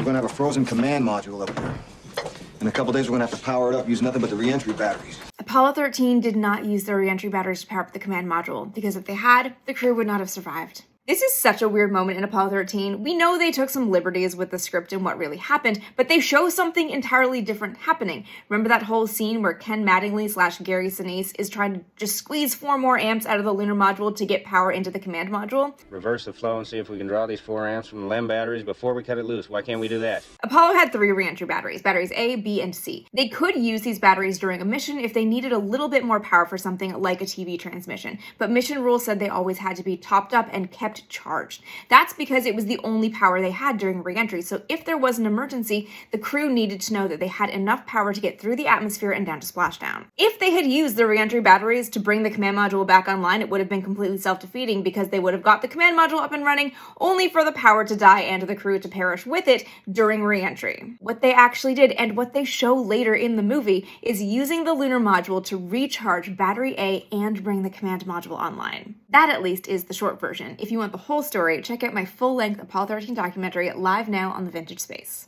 We're gonna have a frozen command module up there. In a couple days, we're gonna have to power it up using nothing but the re-entry batteries. Apollo 13 did not use the re-entry batteries to power up the command module, because if they had, the crew would not have survived. This is such a weird moment in Apollo 13. We know they took some liberties with the script and what really happened, but they show something entirely different happening. Remember that whole scene where Ken Mattingly / Gary Sinise is trying to just squeeze 4 more amps out of the lunar module to get power into the command module? Reverse the flow and see if we can draw these 4 amps from the LEM batteries before we cut it loose. Why can't we do that? Apollo had 3 re-entry batteries, batteries A, B, and C. They could use these batteries during a mission if they needed a little bit more power for something like a TV transmission, but mission rules said they always had to be topped up and kept charged. That's because it was the only power they had during re-entry, so if there was an emergency, the crew needed to know that they had enough power to get through the atmosphere and down to splashdown. If they had used the re-entry batteries to bring the command module back online, it would have been completely self-defeating because they would have got the command module up and running only for the power to die and the crew to perish with it during re-entry. What they actually did, and what they show later in the movie, is using the lunar module to recharge battery A and bring the command module online. That, at least, is the short version. If you want the whole story, check out my full-length Apollo 13 documentary live now on the Vintage Space.